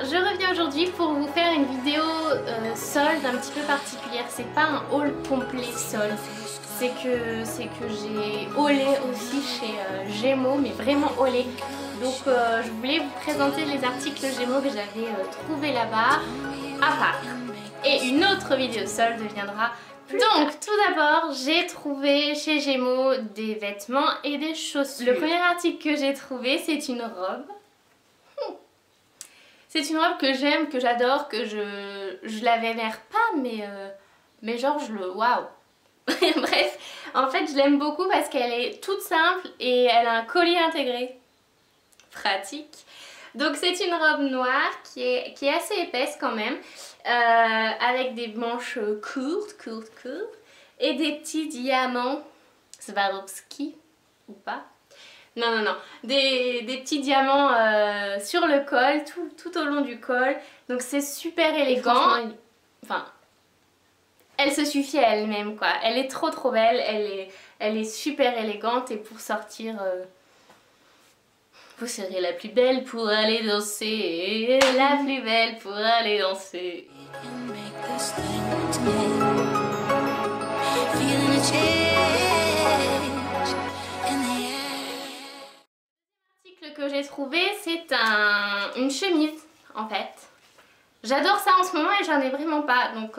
je reviens aujourd'hui pour vous faire une vidéo solde un petit peu particulière. C'est pas un haul complet solde, c'est que j'ai haulé aussi chez Gémeaux, mais vraiment haulé. Donc je voulais vous présenter les articles Gémeaux que j'avais trouvés là-bas à part. Et une autre vidéo solde viendra plus tard. Donc tout d'abord, j'ai trouvé chez Gémeaux des vêtements et des chaussures. Le premier article que j'ai trouvé, c'est une robe. C'est une robe que j'aime, que j'adore, que je la vénère pas, mais genre je le... Waouh. Bref, en fait je l'aime beaucoup parce qu'elle est toute simple et elle a un collier intégré. Pratique. Donc c'est une robe noire qui est assez épaisse quand même, avec des manches courtes, et des petits diamants Swarovski, ou pas. Non, des petits diamants sur le col, tout au long du col. Donc c'est super élégant. Enfin, elle se suffit à elle-même quoi. Elle est trop belle, elle est super élégante et pour sortir... Vous serez la plus belle pour aller danser, la plus belle pour aller danser. L'article que j'ai trouvé, c'est une chemise en fait. J'adore ça en ce moment et j'en ai vraiment pas, donc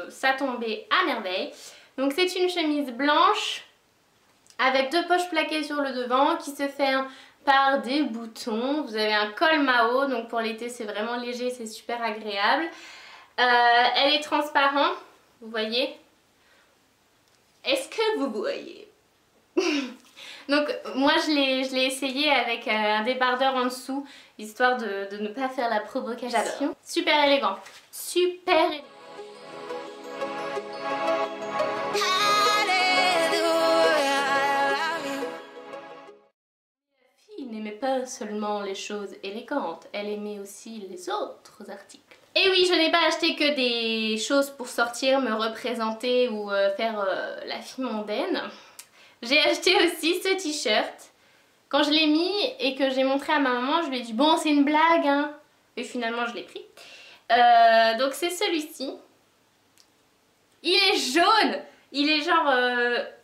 ça tombait à merveille. Donc c'est une chemise blanche avec deux poches plaquées sur le devant qui se ferment par des boutons. Vous avez un col Mao, donc pour l'été c'est vraiment léger, c'est super agréable. Elle est transparente, vous voyez. Est-ce que vous voyez? Donc moi je l'ai essayé avec un débardeur en dessous, histoire de ne pas faire la provocation. Super élégant, super élégant. N'aimait pas seulement les choses élégantes, elle aimait aussi les autres articles. Et oui, je n'ai pas acheté que des choses pour sortir, me représenter ou faire la fille mondaine. J'ai acheté aussi ce t-shirt. Quand je l'ai mis et que j'ai montré à ma maman, je lui ai dit bon c'est une blague hein. Et finalement je l'ai pris. Donc c'est celui-ci. Il est jaune. Il est genre,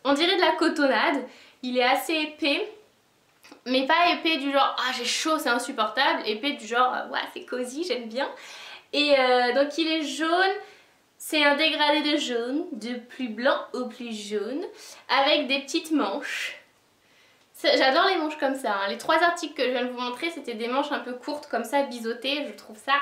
on dirait de la cotonnade. Il est assez épais. Mais pas épais du genre ah j'ai chaud c'est insupportable, épais du genre ouais c'est cosy j'aime bien. Et donc il est jaune, c'est un dégradé de jaune, de plus blanc au plus jaune, avec des petites manches. J'adore les manches comme ça, hein. Les trois articles que je viens de vous montrer c'était des manches un peu courtes comme ça, biseautées, je trouve ça...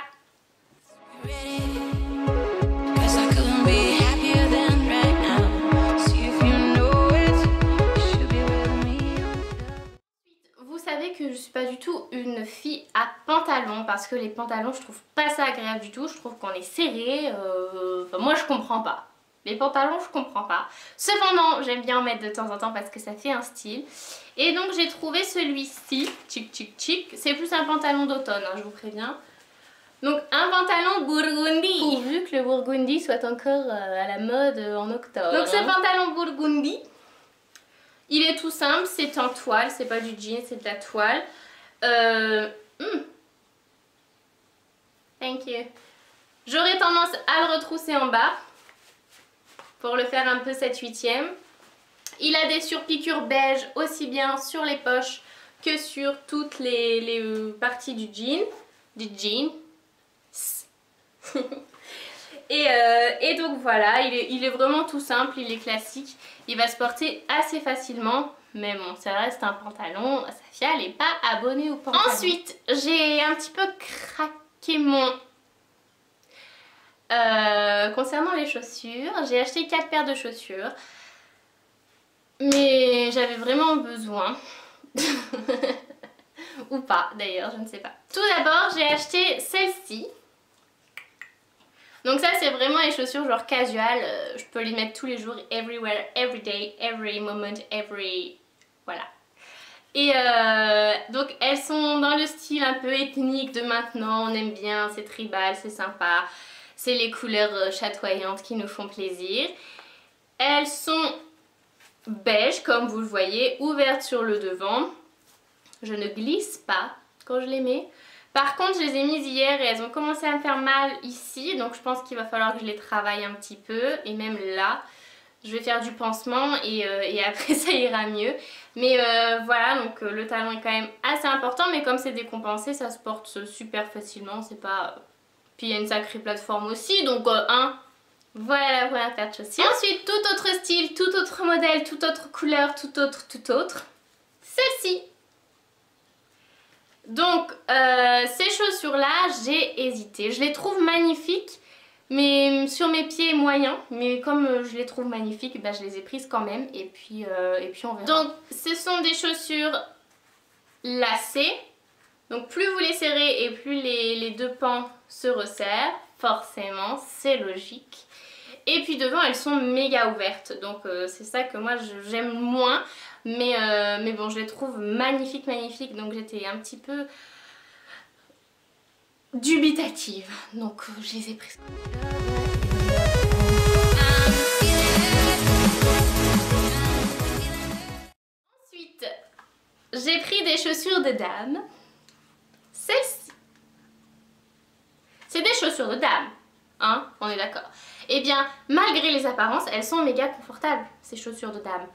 Vous savez que je suis pas du tout une fille à pantalon parce que les pantalons je trouve pas ça agréable du tout, je trouve qu'on est serré, enfin, moi je comprends pas. Les pantalons je comprends pas. Cependant j'aime bien en mettre de temps en temps parce que ça fait un style. Et donc j'ai trouvé celui-ci, chic, c'est plus un pantalon d'automne hein, je vous préviens. Donc un pantalon burgundy, pourvu que le burgundy soit encore à la mode en octobre. Donc ce pantalon burgundy, il est tout simple, c'est en toile, c'est pas du jean, c'est de la toile. Thank you. J'aurais tendance à le retrousser en bas pour le faire un peu 7/8e. Il a des surpiqûres beige aussi bien sur les poches que sur toutes les parties du jean. Et donc voilà, il est vraiment tout simple, il est classique. Il va se porter assez facilement. Mais bon, ça reste un pantalon. Safia, elle n'est pas abonnée au pantalon. Ensuite, j'ai un petit peu craqué mon... concernant les chaussures, j'ai acheté 4 paires de chaussures. Mais j'avais vraiment besoin. Ou pas d'ailleurs, je ne sais pas. Tout d'abord, j'ai acheté celle-ci. Donc ça c'est vraiment les chaussures genre casual, je peux les mettre tous les jours, everywhere, every day, every moment, every... Voilà. Et donc elles sont dans le style un peu ethnique de maintenant, on aime bien, c'est tribal, c'est sympa. C'est les couleurs chatoyantes qui nous font plaisir. Elles sont beige comme vous le voyez, ouvertes sur le devant. Je ne glisse pas quand je les mets. Par contre je les ai mises hier et elles ont commencé à me faire mal ici, donc je pense qu'il va falloir que je les travaille un petit peu, et même là je vais faire du pansement et après ça ira mieux. Mais voilà, donc le talon est quand même assez important, mais comme c'est décompensé ça se porte super facilement, c'est pas... Puis il y a une sacrée plateforme aussi, donc voilà la première paire de chaussures. Ensuite, tout autre style, tout autre modèle, toute autre couleur, tout autre. Celle-ci. Donc, ces chaussures-là, j'ai hésité. Je les trouve magnifiques, mais sur mes pieds moyens. Mais comme je les trouve magnifiques, bah, je les ai prises quand même. Et puis on verra. Donc, ce sont des chaussures lacées. Donc, plus vous les serrez et plus les deux pans se resserrent. Forcément, c'est logique. Et puis devant, elles sont méga ouvertes. Donc, c'est ça que moi, j'aime moins. Mais bon, je les trouve magnifiques. Donc j'étais un petit peu dubitative. Donc je les ai prises. Ensuite, j'ai pris des chaussures de dame. Celles-ci. C'est des chaussures de dame. Hein, on est d'accord. Eh bien, malgré les apparences, elles sont méga confortables, ces chaussures de dame.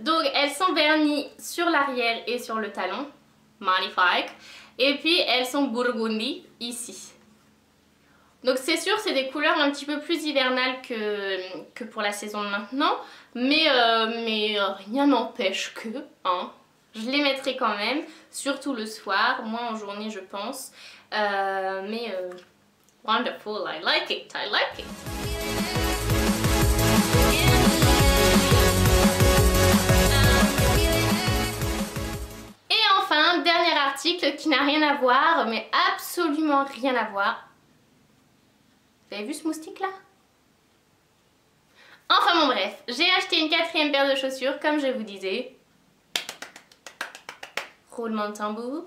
Donc elles sont vernies sur l'arrière et sur le talon, magnifique, et puis elles sont burgundy ici. Donc c'est sûr, c'est des couleurs un petit peu plus hivernales que pour la saison de maintenant, mais rien n'empêche que, hein, je les mettrai quand même, surtout le soir, moins en journée je pense, wonderful, I like it. Dernier article qui n'a rien à voir, mais absolument rien à voir. Vous avez vu ce moustique là? Enfin bon bref, j'ai acheté une quatrième paire de chaussures comme je vous disais. Roulement de tambour.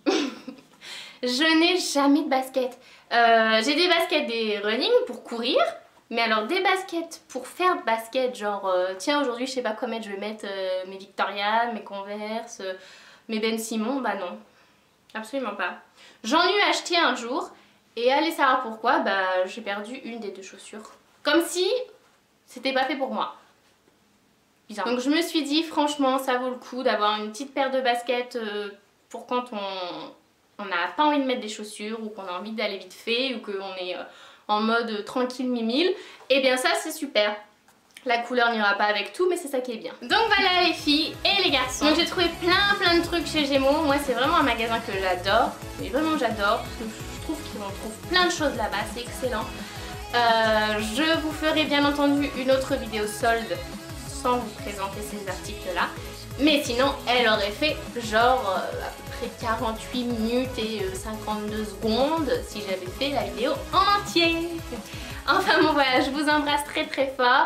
Je n'ai jamais de baskets. J'ai des baskets des running pour courir. Mais alors des baskets pour faire basket, genre tiens aujourd'hui je sais pas quoi mettre, je vais mettre mes Victoria, mes Converse, mes Ben Simon, bah non, absolument pas. J'en ai eu acheté un jour et allez savoir pourquoi, bah j'ai perdu une des deux chaussures. Comme si c'était pas fait pour moi. Bizarre. Donc je me suis dit franchement ça vaut le coup d'avoir une petite paire de baskets pour quand on n'a pas envie de mettre des chaussures ou qu'on a envie d'aller vite fait ou qu'on est... en mode tranquille mimile, et bien ça c'est super. La couleur n'ira pas avec tout, mais c'est ça qui est bien. Donc voilà les filles et les garçons. Donc j'ai trouvé plein de trucs chez Gémeaux. Moi c'est vraiment un magasin que j'adore, mais vraiment j'adore, parce que je trouve qu'on trouve plein de choses là-bas, c'est excellent. Je vous ferai bien entendu une autre vidéo solde sans vous présenter ces articles là. Mais sinon elle aurait fait genre à peu près 48 minutes et 52 secondes si j'avais fait la vidéo entière. Enfin bon voilà, je vous embrasse très fort.